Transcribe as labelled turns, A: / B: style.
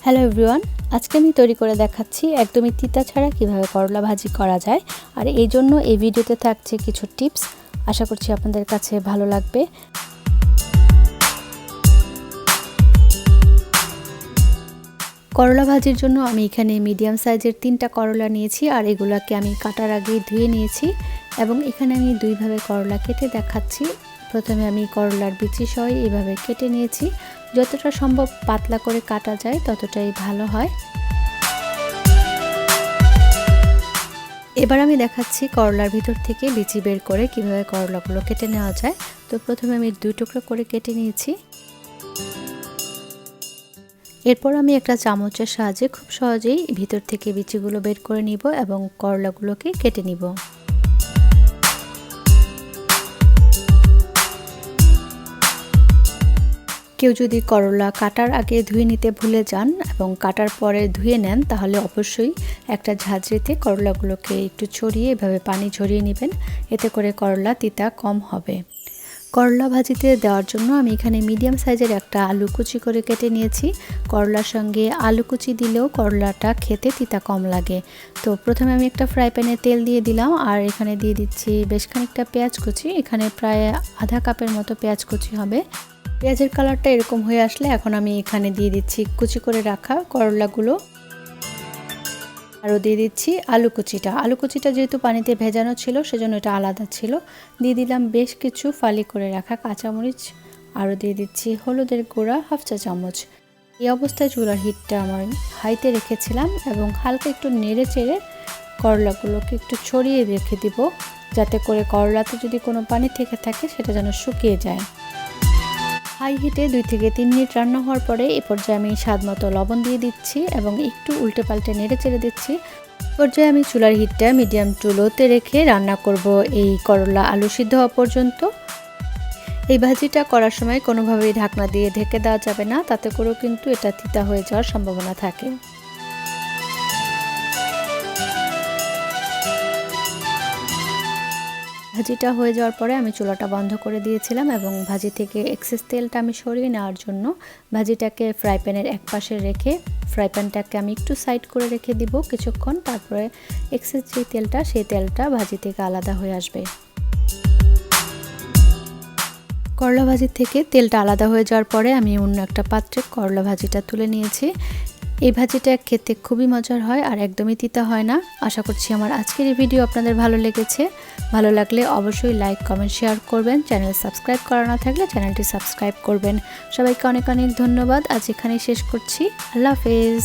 A: Hello everyone, আজকে আমি তৈরি করে দেখাচ্ছি একদমই তিতা ছাড়া কিভাবে করলা ভাজি করা যায়। আর এই জন্য এই ভিডিওতে থাকছে কিছু টিপস, আশা করছি আপনাদের কাছে ভালো লাগবে। করলা ভাজির জন্য আমি এখানে মিডিয়াম সাইজের 3টা করলা নিয়েছি আর এগুলোকে আমি কাটার আগে ধুয়ে নিয়েছি এবং এখানে আমি দুইভাবে করলা কেটে দেখাচ্ছি। প্রথমে আমি করলার বিচি সহ এইভাবে কেটে নিয়েছি। যতটা সম্ভব পাতলা করে কাটা যায় ততটাই ভালো হয়। এবার আমি দেখাচ্ছি করলার ভিতর থেকে বিচি বের করে কিভাবে করলাগুলো কেটে নেওয়া যায়। তো প্রথমে আমি 2 টুকরো করে কেটে নিয়েছি। এরপর আমি একটা চামচের সাহায্যে খুব সহজেই ভিতর থেকে বিচিগুলো বের করে নিব এবং করলাগুলোকে কেটে নিব। কেউ যদি করলা কাটার আগে ধুয়ে নিতে ভুলে যান এবং কাটার পরে ধুয়ে নেন তাহলে অবশ্যই একটা ঝাঁঝরিতে করলাগুলোকে একটু ছড়িয়ে এভাবে পানি ঝরিয়ে নেবেন, এতে করে করলা তিতা কম হবে। করলা ভাজিতে দেওয়ার জন্য আমি এখানে মিডিয়াম সাইজের একটা আলু কুচি করে কেটে নিয়েছি। করলার সঙ্গে আলু কুচি দিলেও করলাটা খেতে তিতা কম লাগে। তো প্রথমে আমি একটা ফ্রাই প্যানে তেল দিয়ে দিলাম আর এখানে দিয়ে দিচ্ছি বেশ খানিকটা পেঁয়াজ কুচি। এখানে প্রায় আধা কাপের মতো পেঁয়াজ কুচি হবে। পেঁয়াজের কালারটা এরকম হয়ে আসলে এখন আমি এখানে দিয়ে দিচ্ছি কুচি করে রাখা করলাগুলো, আরও দিয়ে দিচ্ছি আলু কুচিটা যেহেতু পানিতে ভেজানো ছিল সেজন্য এটা আলাদা ছিল। দিয়ে দিলাম বেশ কিছু ফালি করে রাখা কাঁচামরিচ, আরও দিয়ে দিচ্ছি হলুদের গুঁড়া 1/2 চা চামচ। এই অবস্থায় চুলার হিটটা আমার হাইতে রেখেছিলাম এবং হালকা একটু নেড়ে চেড়ে করলাগুলোকে একটু ছড়িয়ে রেখে দিব, যাতে করে করলাতে যদি কোনো পানি থেকে থাকে সেটা যেন শুকিয়ে যায়। হাই হিটে 2 থেকে 3 মিনিট রান্না হওয়ার পরে এ পর্যায়ে আমি স্বাদ মতো লবণ দিয়ে দিচ্ছি এবং একটু উল্টে পাল্টে নেড়ে চেড়ে দিচ্ছি। পর্যায়ে আমি চুলার হিটটা মিডিয়াম টু লোতে রেখে রান্না করব এই করলা আলু সিদ্ধ হওয়া পর্যন্ত। এই ভাজিটা করার সময় কোনোভাবেই ঢাকনা দিয়ে ঢেকে দেওয়া যাবে না, তাতে করেও কিন্তু এটা তিতা হয়ে যাওয়ার সম্ভাবনা থাকে। ভাজিটা হয়ে যাওয়ার পরে আমি চুলাটা বন্ধ করে দিয়েছিলাম এবং ভাজি থেকে এক্সেস তেলটা আমি সরিয়ে নেওয়ার জন্য ভাজিটাকে ফ্রাই প্যানের এক পাশে রেখে ফ্রাই প্যানটাকে আমি একটু সাইড করে রেখে দিব কিছুক্ষণ। তারপরে এক্সেস যে তেলটা সেই তেলটা ভাজি থেকে আলাদা হয়ে আসবে। করলা ভাজি থেকে তেলটা আলাদা হয়ে যাওয়ার পরে আমি অন্য একটা পাত্রে করলা ভাজিটা তুলে নিয়েছি। এই ভাজিটা খেতে খুবই মজার হয় আর একদমই তিতা হয় না। আশা করছি আমার আজকের এই ভিডিও আপনাদের ভালো লেগেছে। ভালো লাগলে অবশ্যই লাইক, কমেন্ট, শেয়ার করবেন। চ্যানেল সাবস্ক্রাইব করা না থাকলে চ্যানেলটি সাবস্ক্রাইব করবেন। সবাইকে অনেক অনেক ধন্যবাদ। আজ এখানেই শেষ করছি। আল্লাহ হাফেজ।